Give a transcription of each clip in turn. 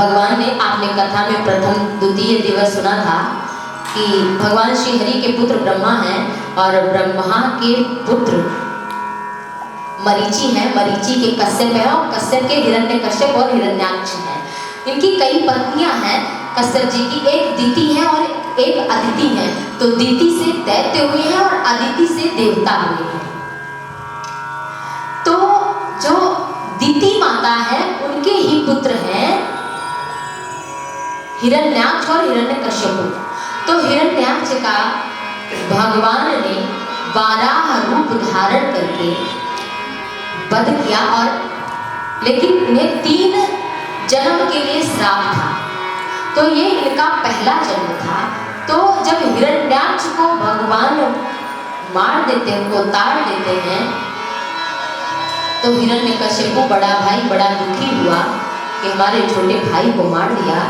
भगवान ने आपने कथा में प्रथम द्वितीय दिवस सुना था कि भगवान श्री हरि के पुत्र ब्रह्मा हैं और ब्रह्मा के पुत्र मरीचि हैं। मरीचि के कश्यप है और कश्यप के हिरण्यकश्यप और हिरण्याक्ष हैं। इनकी कई पत्नियां हैं कश्यप जी की, एक दिति है और एक अदिति है। तो दिति से दैत्य हुए हैं और अदिति से देवता हुए हैं। तो जो दिति माता है उनके ही पुत्र हैं हिरण्याक्ष और हिरण्यकश्यप। तो हिरण्याक्ष का भगवान ने वाराह रूप धारण करके वध किया, और लेकिन इन्हें 3 जन्म के लिए श्राप था। तो ये इनका पहला जन्म था। तो जब हिरण्याक्ष को भगवान मार देते हैं, उनको ताड़ देते हैं, तो हिरण्यकश्यप को बड़ा भाई बड़ा दुखी हुआ कि हमारे छोटे भाई को मार दिया।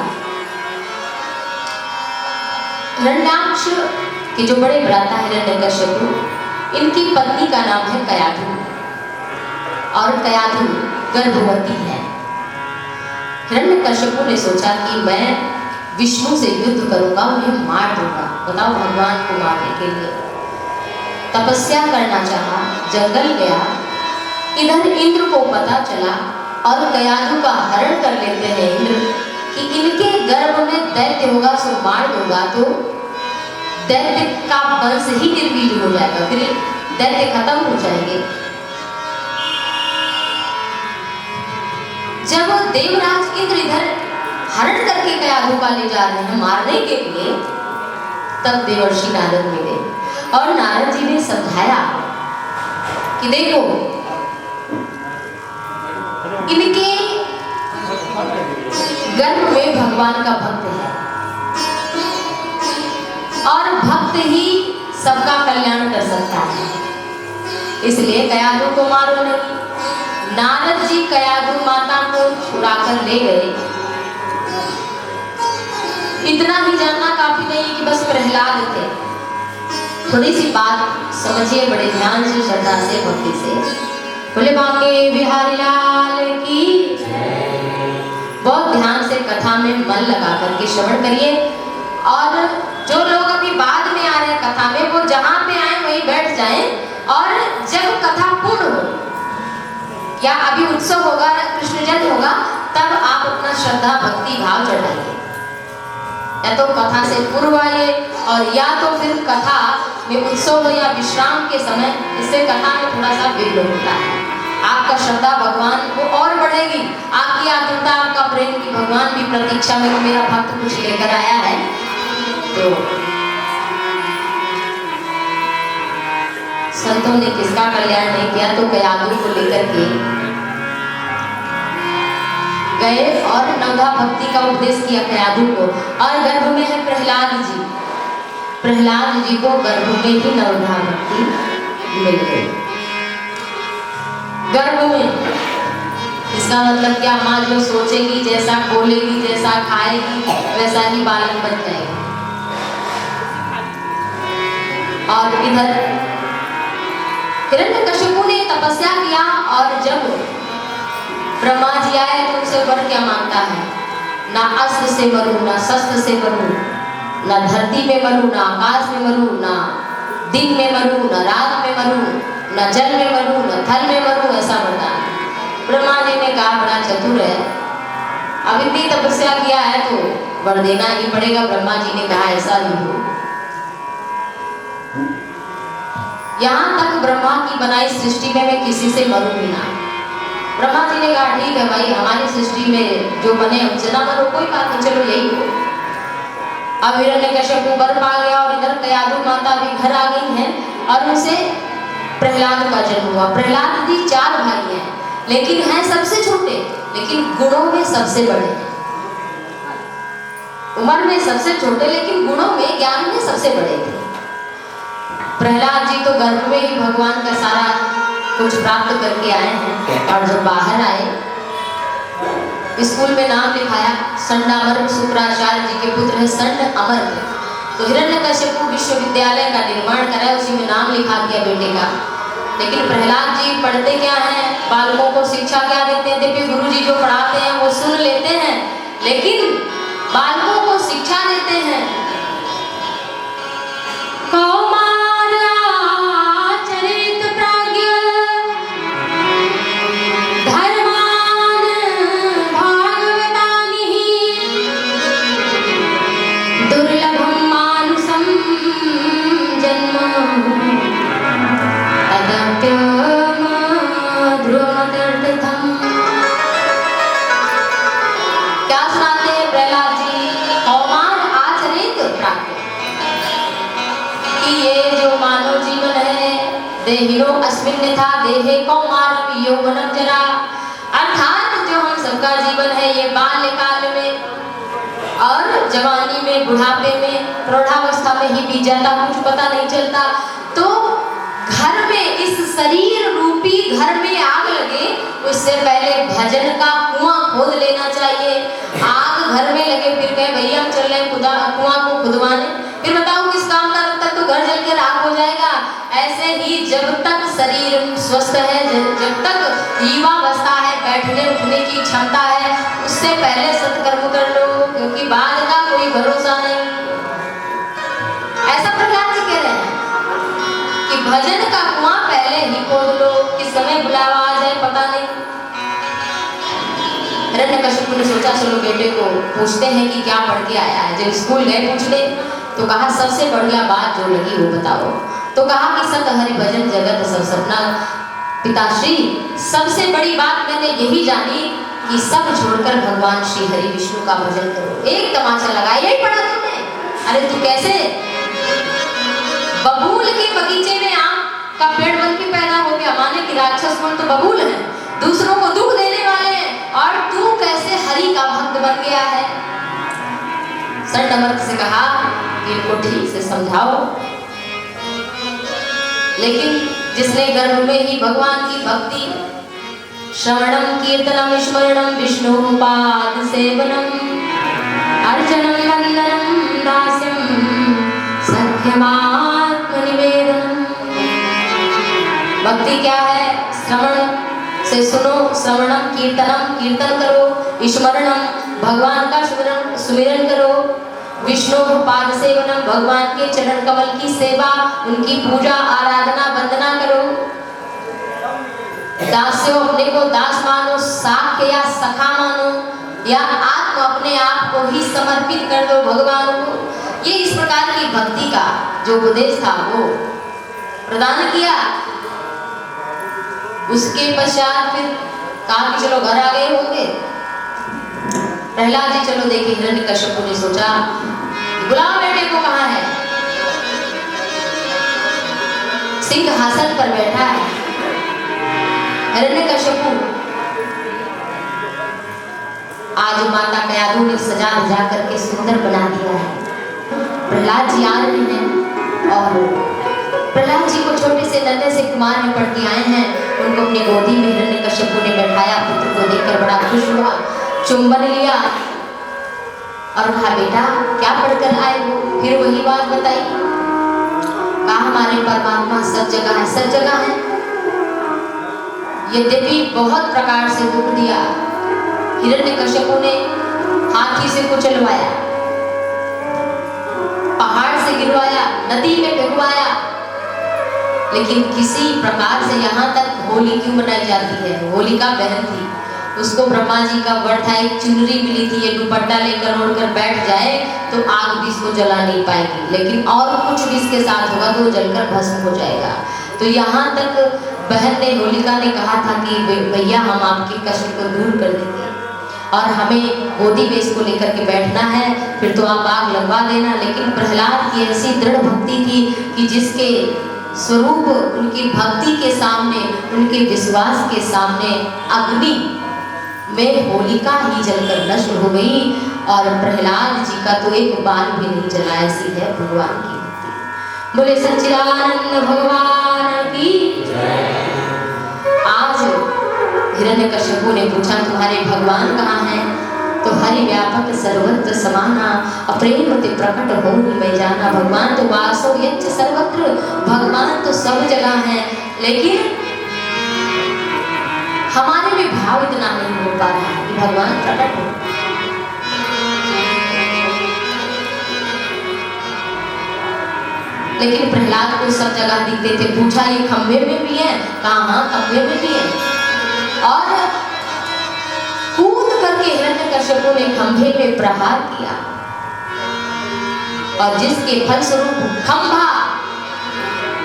हिरण्याक्ष के जो बड़े भ्राता हिरण्यकश्यप, इनकी पत्नी का नाम है कयाधु, और कयाधु गर्भवती है। हिरण्यकश्यप ने सोचा कि मैं विष्णु से युद्ध करूंगा, उन्हें मार दूंगा। बताओ, भगवान को मारने के लिए तपस्या करना चाहा, जंगल गया। इधर इंद्र को पता चला और कयाधु का हरण कर लेते हैं इंद्र कि इनके गर्भ में दैत्य होगा, सो मार दूंगा तो दैत्य का वंश ही निर्वीर्य हो जाएगा, फिर दैत्य खत्म हो जाएंगे। जब देवराज इंद्र इधर हरण करके कयाधु का ले जा रहे हैं मारने के लिए, तब देवर्षि नारद मिले और नारद जी ने समझाया कि देखो, इनके गर्भ में भगवान का भक्त है और भक्त ही सबका कल्याण कर सकता है, इसलिए कयाधु को मारो नहीं। नारद जी कयाधु माता को छुड़ाकर ले गए। इतना ही जानना काफी नहीं कि बस प्रहलाद थे। थोड़ी सी बात समझिए बड़े ध्यान से, श्रद्धा से, भक्ति से। बोले बांके बिहारी लाल की। बहुत ध्यान से कथा में मन लगा करके श्रवण करिए। और जो लोग अभी बाद में आ रहे हैं कथा में, वो जहां पे आए वहीं बैठ जाएं, और जब कथा पूर्ण हो या अभी उत्सव होगा, कृष्ण जन्म होगा, तब आप अपना श्रद्धा भक्ति भाव चढ़ाइए। या तो कथा से पूर्व आइए, और या तो फिर कथा में उत्सव हो या विश्राम के समय, इससे कथा में थोड़ा सा विघ्न होता है। आपका श्रद्धा भगवान को और बढ़ेगी, आपकी आतुरता, आपका प्रेम की भगवान की प्रतीक्षा में कि मेरा भक्त कुछ लेकर आया है। तो संतों ने किसका कल्याण नहीं किया, तो कयाधु को लेकर के गए और नवधा भक्ति का उपदेश किया कयाधु को। और गर्भ में है प्रहलाद जी। प्रहलाद जी को गर्भ में ही नवधा भक्ति मिल गई, गर्भ में। इसका मतलब क्या, माँ जो सोचेगी, जैसा बोलेगी, जैसा खाएगी, वैसा ही बालक बन जाएगा। और इधर हिरण्यकश्यप ने तपस्या किया, और जब ब्रह्मा जी आए तो उनसे वर क्या मांगता है, ना अस्त्र से मरूं, ना शस्त्र से मरूं, ना धरती में मरूं, ना आकाश में मरूं, ना दिन में मरूं, ना रात में मरूं, ना जल में मरूं, ना थल में मरूं, ऐसा वरदान। ब्रह्मा जी ने कहा बड़ा चतुर है, अब इतनी तपस्या किया है तो वर देना ही पड़ेगा। ब्रह्मा जी ने कहा ऐसा ही हो। यहाँ तक ब्रह्मा की बनाई सृष्टि में मैं किसी से मरूंगी ना। ब्रह्मा जी ने कहा ठीक है भाई, हमारी सृष्टि में जो बने उनसे ना मरो, कोई बात नहीं, चलो यही हो। अब हिरण्यकश्यप को वर पा गया, और इधर कयाधु माता भी घर आ गई हैं, और उनसे प्रहलाद का जन्म हुआ। प्रहलाद जी 4 भाई हैं, लेकिन हैं सबसे छोटे, लेकिन गुणों में सबसे बड़े हैं। उम्र में सबसे छोटे, लेकिन गुणों में, ज्ञान में सबसे बड़े थे। प्रहलाद जी तो गर्भ में ही भगवान का सारा कुछ प्राप्त करके आए हैं, और जब बाहर आए, स्कूल में नाम लिखाया। संडामर्क शुक्राचार्य जी के पुत्र है संड अमर्क। तो हिरण्यकश्यप को विश्वविद्यालय का निर्माण कराया, उसी में नाम लिखा दिया बेटे का। लेकिन प्रहलाद जी पढ़ते क्या हैं, बालकों को शिक्षा क्या देते हैं, दिव्य गुरु जी जो पढ़ाते हैं वो सुन लेते हैं, लेकिन बालकों को शिक्षा देते हैं। कौमार आचरित प्राज्ञ धर्मान भागवतानि दुर्लभम मानुषम जन्म तदप्यम ध्रुवमदर्थम। क्या सुनाते हैं प्रहलाद जी? कौमार आचरित प्राज्ञ कि ये जो मानव जीवन है, देहिनो अस्मिन् था देहे कौमारम यौवनम जरा, अर्थात जो हम सबका जीवन है ये बाल्यकाल में और जवानी में, बुढ़ापे में, प्रौढ़ावस्था में ही बीत जाता, कुछ पता नहीं चलता। तो घर में इस शरीर रूपी घर में आग लगे उससे पहले भजन का कुआं खोद लेना चाहिए। आग घर में लगे फिर कहे भैया हम चल रहे कुआं को खुदवाने, फिर बताओ किस काम का, तब तक तो घर जल के राख हो जाएगा। ऐसे ही जब तक शरीर स्वस्थ है, जब तक युवावस्था है, बैठने उठने की क्षमता है, उससे पहले सत्कर्म कर लो, क्योंकि बाद का कोई भरोसा नहीं। ऐसा प्रहलाद जी कह रहे हैं कि भजन का कुआं पहले ही खोद लो, किस समय बुलावा आ जाए पता नहीं। हिरण्यकशिपु ने सोचा चलो बेटे को पूछते हैं कि क्या पढ़ के आया है। जब स्कूल गए पूछने तो कहा सबसे बढ़िया बात जो लगी वो बताओ। तो कहा कि सत हरि भजन जगत सब सपना। पिताश्री सबसे बड़ी बात मैंने यही जानी कि सब छोड़कर भगवान श्री हरि विष्णु का भजन करो। एक तमाशा लगा, यही पढ़ा तुमने? अरे तू कैसे बबूल के बगीचे में आम का पेड़ बन के पैदा हो गया, माने कि राक्षस मन तो बबूल है, दूसरों को दुख देने वाले हैं, और तू कैसे हरि का भक्त बन गया है। सरडमर्क से कहा कि इनको ठीक से समझाओ। लेकिन जिसने गर्भ में ही भगवान की भक्ति, श्रवणम कीर्तनम स्मरणम विष्णु पाद सेवनम अर्चनम वंदनम दास्यम सख्यमात्म निवेदनम। भक्ति क्या है? श्रवण से सुनो, श्रवणम कीर्तनम कीर्तन करो, स्मरणम भगवान का सुमिरन करो, विष्णु पाद सेवनम भगवान के चरण कमल की सेवा, उनकी पूजा आराधना वंदना करो। दास्यो अपने को दास मानो, साख या सखा मानो, या आत्म अपने आप को ही समर्पित कर दो भगवान को। ये इस प्रकार की भक्ति का जो उपदेश था वो प्रदान किया। उसके पश्चात फिर कहा कि चलो घर आ गए होंगे। प्रहलाद जी चलो देखिए, हिरण्यकशिपु ने सोचा बुलाओ बेटे को, कहाँ है? सिंहासन पर बैठा है हिरण्यकशिपु। आज माता कयाधु ने सजा धजा करके सुंदर बना दिया है। प्रहलाद जी आ रहे हैं और प्रहलाद जी को छोटे से नन्हे से कुमार में पढ़ के आए हैं। उनको अपनी गोदी में हिरण्यकशिपु ने बैठाया। पुत्र को देखकर बड़ा खुश हुआ, चुंबन लिया और कहा बेटा क्या पढ़कर आए हो? फिर वही बात बताई। कहा हमारे परमात्मा सब जगह है, सब जगह है, यद्यपि बहुत प्रकार से दुख दिया। हिरण्यकशिपु ने हाथी से कुचलवाया, पहाड़ से गिरवाया, नदी में भिगवाया, लेकिन किसी प्रकार से यहाँ तक होली क्यों मनाई जाती है? होलिका बहन थी, उसको ब्रह्मा जी का वर था, एक चुनरी मिली थी, ये दुपट्टा लेकर ओढ़कर बैठ जाए तो आग भी इसको जला नहीं पाएगी, लेकिन और कुछ भी इसके साथ होगा तो जलकर भस्म हो जाएगा। तो यहाँ तक बहन ने, होलिका ने कहा था कि भैया हम आपके कष्ट को दूर कर देंगे और हमें गोदी में इसको लेकर के बैठना है, फिर तो आप आग लगवा देना। लेकिन प्रहलाद की ऐसी दृढ़ भक्ति थी कि जिसके स्वरूप उनकी भक्ति के सामने, उनके विश्वास के सामने अग्नि में होलिका ही जलकर नष्ट हो गई और प्रहलाद जी का तो एक बाल भी नहीं जला। ऐसी है भगवान की भक्ति। बोले सच्चिदानंद भगवान की। आज हिरण्यकशिपु ने पूछा तुम्हारे भगवान कहाँ हैं? तो हरि व्यापक सर्वत्र समाना, अप्रेम ते प्रकट हो मैं जाना। भगवान तो वासो यच्च सर्वत्र, भगवान तो सब जगह हैं, लेकिन हमारे में भाव इतना नहीं हो पा रहा कि भगवान प्रकट हो। लेकिन प्रहलाद को सब जगह दिखते थे। पूछा ये खंभे में भी है? कहा हाँ खंभे में भी है। और कूद करके हिरण्यकश्यप ने खंभे में प्रहार किया और जिसके फलस्वरूप खंभा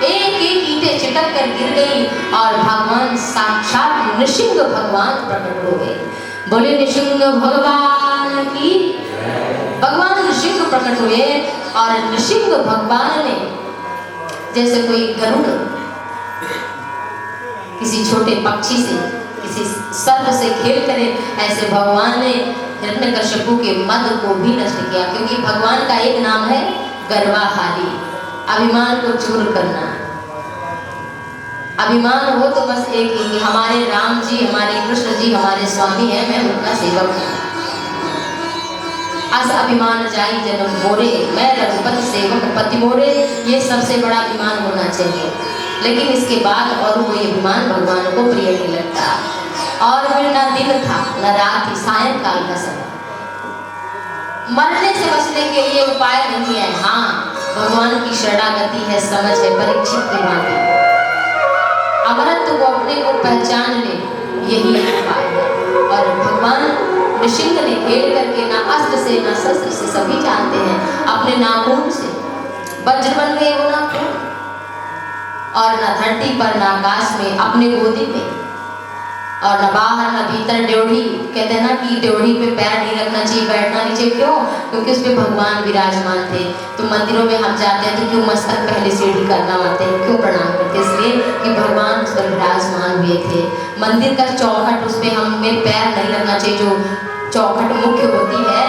एक एक ईंटें चिटक कर गिर गई और भगवान साक्षात नृसिंह भगवान प्रकट हो गए। बोले नृसिंह भगवान की। भगवान नृसिंह प्रकट हुए और नृसिंह भगवान ने जैसे कोई गरुड़ किसी छोटे पक्षी से, किसी सर्प से खेल करे, ऐसे भगवान ने हिरण्यकश्यप के मद को भी नष्ट किया। क्योंकि भगवान का एक नाम है गर्वाहारी, अभिमान को चूर करना। अभिमान हो तो बस एक ही कि हमारे राम जी, हमारे कृष्ण जी हमारे स्वामी हैं, मैं उनका सेवक हूँ। अस अभिमान जाई जन्म मोरे, मैं रघुपति सेवक पति मोरे, ये सबसे बड़ा अभिमान होना चाहिए। लेकिन इसके बाद और कोई अभिमान भगवान को प्रिय नहीं लगता। और फिर न दिन था न रात थी, सायंकाल का समय। मरने से बचने के लिए उपाय नहीं है। हाँ, भगवान की शरणागति है, समझ है, परीक्षित की भांति अमरत्व को अपने को पहचान ले, यही उपाय है। और भगवान नृसिंह ने खेल करके ना अस्त्र से ना शस्त्र से, सभी जानते हैं, अपने नाखून से वज्र बन गए वो नाखून, और ना धरती पर ना आकाश में, अपने गोदी में, और न बाहर न भीतर ड्योढ़ी। कहते हैं ना कि ड्योढ़ी पे पैर नहीं रखना चाहिए, बैठना नहीं चाहिए। क्यों? क्योंकि उस पे भगवान विराजमान थे। तो मंदिरों में हम जाते हैं तो क्यों मस्तक पहले सीढ़ी करना आते हैं, क्यों प्रणाम करते? इसलिए कि भगवान उस पर विराजमान हुए थे। मंदिर का चौखट, उस पर हमें पैर नहीं रखना चाहिए, जो चौखट मुख्य होती है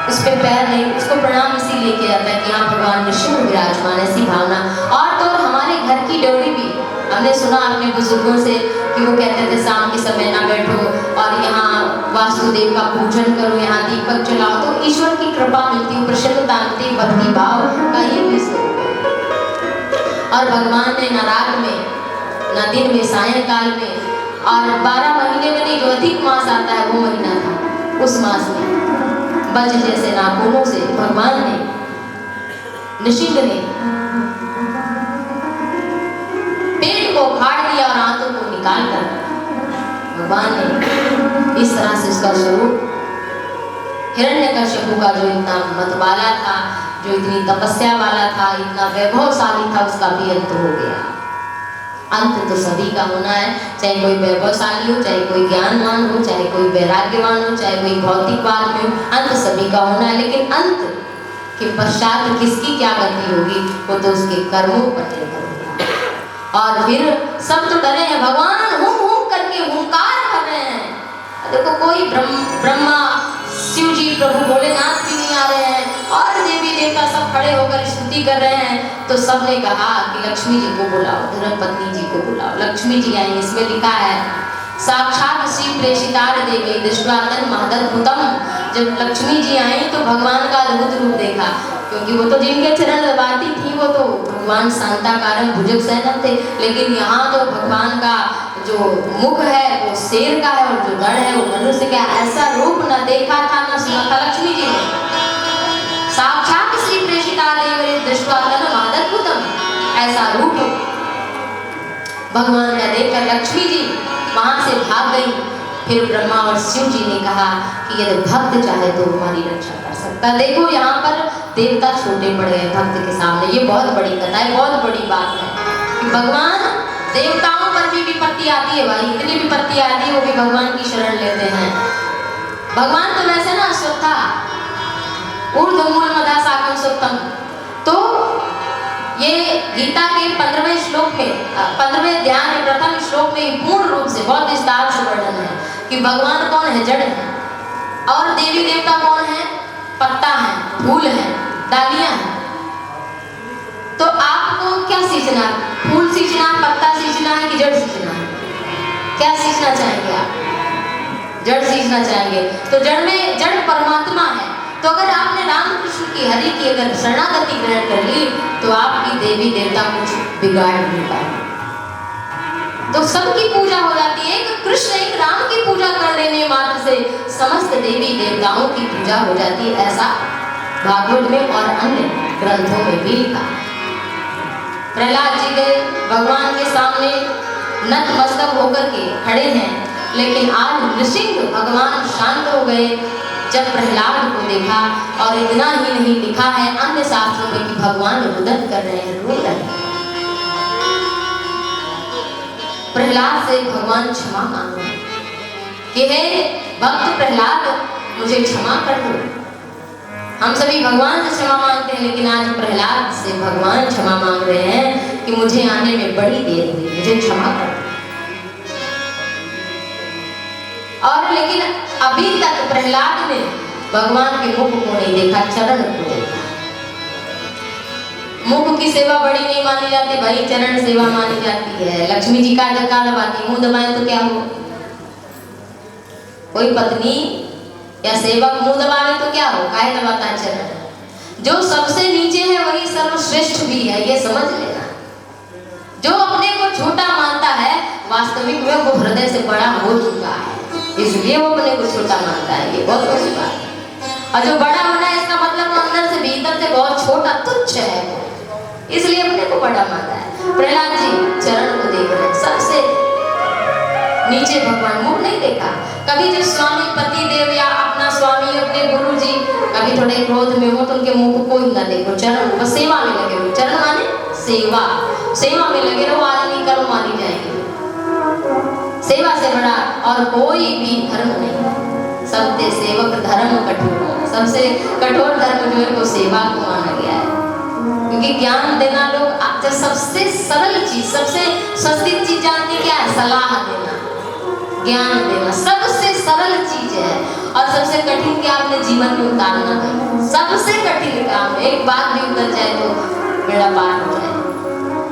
उस पर पैर नहीं, उसको प्रणाम इसीलिए किया जाता है कि यहाँ भगवान नृसिंह विराजमान, ऐसी भावना। और तो हमारे घर की ड्योढ़ी भी हमने सुना अपने बुजुर्गों से कि वो कहते थे शाम के समय ना बैठो और यहाँ वासुदेव का पूजन करो, यहाँ दीपक जलाओ, तो ईश्वर की कृपा मिलती है, प्रसन्नता मिलती, भक्ति भाव का ये भी स्वरूप है। और भगवान ने न रात में न दिन में, सायंकाल में, और 12 महीने में नहीं, जो अधिक मास आता है वो महीना था, उस मास में वज्र जैसे नाखूनों से भगवान ने, नृसिंह ने पेट को फाड़ दिया और आंतों को निकाल कर भगवान ने इस तरह से उसका स्वरूप, हिरण्यकश्यप का जो इतना मतवाला था, जो इतनी तपस्या वाला था, इतना वैभवशाली था, उसका भी अंत हो गया। अंत तो सभी का होना है, चाहे कोई वैभवशाली हो, चाहे कोई ज्ञानवान हो, चाहे कोई वैराग्यवान हो, चाहे कोई भौतिकवाद में हो, अंत सभी का होना है। लेकिन अंत के पश्चात किसकी क्या गति होगी वो तो उसके कर्मों पर निर्भर होगा। और फिर सब तो डरे हैं, भगवान हुम हुम करके हुंकार कर रहे हैं। देखो कोई ब्रह्मा, शिव जी, प्रभु भोलेनाथ भी नहीं आ रहे हैं और देवी देवता सब खड़े होकर स्तुति कर रहे हैं। तो सबने कहा कि लक्ष्मी जी को बुलाओ, धर्मपत्नी जी को बुलाओ। लक्ष्मी जी आई, इसमें लिखा है साक्षात श्री प्रेषितार देवी दृष्ट्वा तन महदद्भुतम। जब लक्ष्मी जी आई तो भगवान का अद्भुत रूप देखा, क्योंकि वो तो जिनके चरण दबाती थी वो तो भगवान शांताकारक भुजग शयनम थे। लेकिन यहाँ तो भगवान का जो मुख है वो शेर का है और जो गढ़ है वो मनुष्य का। ऐसा रूप न देखा था न सुना था लक्ष्मी जी ने। साक्षात श्री प्रेषिता देवी दृष्ट्वा तन महदद्भुतम, ऐसा रूप भगवान ने देखकर लक्ष्मी जी वहां से भाग गई। फिर ब्रह्मा और शिव जी ने कहा कि यदि भक्त चाहे तो हमारी रक्षा कर सकता। देखो यहाँ पर देवता छोटे पड़ गए भक्त के सामने। ये बहुत बड़ी कथा है, बहुत बड़ी बात है कि भगवान, देवताओं पर भी विपत्ति आती है भाई, इतनी विपत्ति आती है वो भी भगवान की शरण लेते हैं। भगवान तो वैसे ना अश्वत्था ऊर्ध्वमूल मधा शाकं सुप्तम, तो ये गीता के 15वें श्लोक में, 15वें अध्याय में प्रथम श्लोक में पूर्ण रूप से बहुत विस्तार से वर्णन है कि भगवान कौन है, जड़ है, और देवी देवता कौन है, पत्ता है, फूल है, डालियां हैं। तो आपको क्या सींचना है, फूल सींचना, पत्ता सींचना है कि जड़ सींचना है? क्या सींचना चाहेंगे आप? जड़ सींचना चाहेंगे। तो जड़ में, जड़ परमात्मा है। तो अगर आपने राम कृष्ण की, हरि की अगर शरणागति ग्रहण कर ली तो आपकी देवी देवता कुछ बिगाड़ नहीं पाए। तो सबकी पूजा हो जाती है। एक कृष्ण, एक राम की पूजा कर लेने मात्र से समस्त देवी देवताओं की पूजा हो जाती है। ऐसा भागवत में और अन्य ग्रंथों में भी लिखा। प्रहलाद जी गए भगवान के सामने नतमस्तक होकर के खड़े हैं, लेकिन आज नृसिंह भगवान शांत हो गए जब प्रहलाद को देखा। और इतना ही नहीं, लिखा है अन्य शास्त्रों में कि भगवान रुदन कर रहे हैं, रो रहे हैं। प्रहलाद से भगवान क्षमा मांग रहे हैं कि हे भक्त प्रहलाद, मुझे क्षमा कर दो। हम सभी भगवान से क्षमा मांगते हैं, लेकिन आज प्रहलाद से भगवान क्षमा मांग रहे हैं कि मुझे आने में बड़ी देर हुई, मुझे क्षमा कर दो। और लेकिन अभी तक प्रहलाद ने भगवान के मुख को नहीं देखा, चरण को देखा। मुख की सेवा बड़ी नहीं मानी जाती भाई, चरण सेवा मानी जाती है। लक्ष्मी जी का डका दबाती, मुंह दबाए तो क्या हो? कोई पत्नी या सेवक मुंह दबावे तो क्या हो? काहे दबाता है चरण? जो सबसे नीचे है वही सर्वश्रेष्ठ भी है, ये समझ लेना। जो अपने को छोटा मानता है, वास्तविक में वो हृदय से बड़ा हो चुका है, इसलिए वो अपने को छोटा मानता है। ये बहुत बड़ी बात है। और जो बड़ा होना है, इसका मतलब वो अंदर से भीतर से बहुत छोटा तुच्छ है, इसलिए अपने को बड़ा मानता है। प्रहलाद जी चरण को देख रहे हैं, सबसे नीचे भगवान, मुख नहीं देखा। कभी जब स्वामी पति देव या अपना स्वामी, अपने गुरु जी कभी थोड़े क्रोध में हो तो उनके मुख को ही ना देखो, चरण को, सेवा में लगे रहो। चरण माने सेवा, सेवा में लगे रहो, आदमी कर्म मानी जाएंगे। सेवा से बड़ा और कोई भी धर्म नहीं। सबसे सेवक धर्म कठोर, सबसे कठोर धर्म जो है वो सेवा को माना गया है। क्योंकि ज्ञान देना, लोग सबसे सरल चीज, सबसे सस्ती चीज जानते क्या है? सलाह देना, ज्ञान देना सबसे सरल चीज है। और सबसे कठिन क्या अपने जीवन में उतारना है, सबसे कठिन काम। एक बात भी उतर जाए तो बेड़ा पार हो जाए।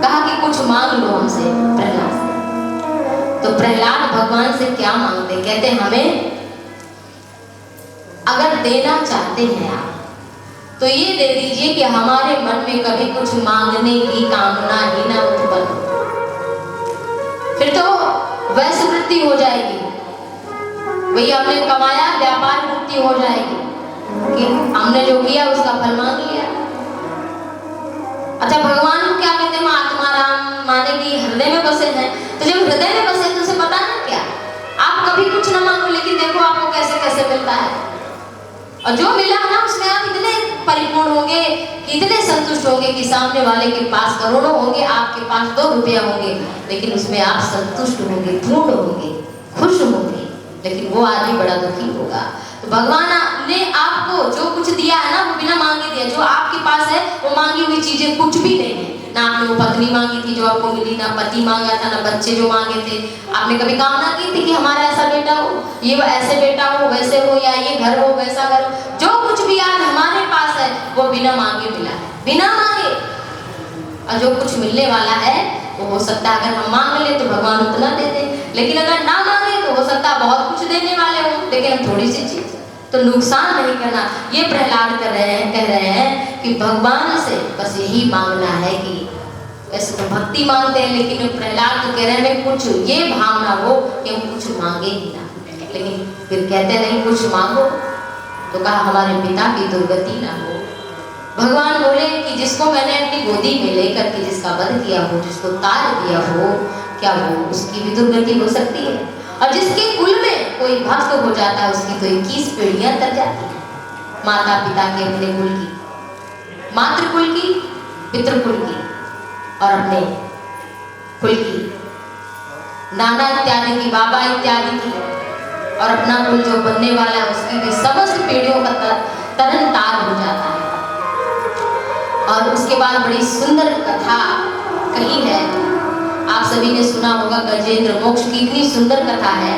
कहा कि कुछ मांग लो हमसे, प्रहलाद से। तो प्रहलाद भगवान से क्या मांगते? कहते हमें अगर देना चाहते हैं आप तो ये दे दीजिए कि हमारे मन में कभी कुछ मांगने की कामना ही ना उत्पन्न हो। फिर तो वैश्य वृत्ति हो जाएगी, वही हमने कमाया, व्यापार वृत्ति हो जाएगी कि हमने जो किया उसका फल मांग लिया। अच्छा, भगवान को क्या कहते हैं? आत्माराम, माने कि हृदय में बसे हैं। तो जब हृदय में बसे तो उसे पता ना क्या, आप कभी कुछ ना मांगो, लेकिन देखो आपको कैसे कैसे मिलता है। और जो मिला ना उसमें आप इतने परिपूर्ण होंगे, इतने संतुष्ट होंगे कि सामने वाले के पास करोड़ों होंगे, आपके पास 2 रुपया होंगे, लेकिन उसमें आप संतुष्ट होंगे, पूर्ण होंगे, खुश होंगे। लेकिन वो आदमी बड़ा दुखी होगा। तो भगवान ने आपको जो कुछ दिया है ना, वो बिना मांगे दिया। जो आपके पास है वो मांगी हुई चीजें कुछ भी नहीं है। ना आपने वो पत्नी मांगी थी जो आपको मिली, ना पति मांगा था, ना बच्चे जो मांगे थे। आपने कभी कामना की थी कि हमारा ऐसा बेटा हो, ये ऐसे बेटा हो, वैसे हो, या ये घर हो, वैसा घर हो। जो कुछ भी आज हमारे पास है वो बिना मांगे मिला है, बिना मांगे। और जो कुछ मिलने वाला है वो हो सकता है अगर हम मांग ले तो भगवान उतना दे दे, लेकिन अगर ना मांगे तो हो सकता है बहुत कुछ देने वाले हो, लेकिन हम थोड़ी सी चीज। तो नुकसान नहीं करना, ये प्रहलाद कह रहे हैं कि भगवान से बस यही मांगना है कि ऐसे तो भक्ति मांगते हैं, लेकिन प्रहलाद तो कह रहे हैं कुछ ये भावना हो कि हम कुछ मांगे ही ना। लेकिन फिर कहते नहीं कुछ मांगो, तो कहा हमारे पिता की दुर्गति ना हो। भगवान बोले कि जिसको मैंने अपनी गोदी में लेकर के जिसका वध किया हो, जिसको तार दिया हो, क्या वो उसकी भी दुर्गति हो सकती है? और जिसके कुल में कोई भक्त हो जाता है उसकी तो 21 पीढ़ियां तर जाती है। माता पिता के अपने कुल की, मातृकुल की, पितृकुल की और अपने कुल की, नाना इत्यादि की, बाबा इत्यादि की, और अपना कुल जो बनने वाला है उसकी भी समस्त पीढ़ियों का तरन तार हो जाता है। और उसके बाद बड़ी सुंदर कथा कही है, आप सभी ने सुना होगा, गजेंद्र मोक्ष की इतनी सुंदर कथा है।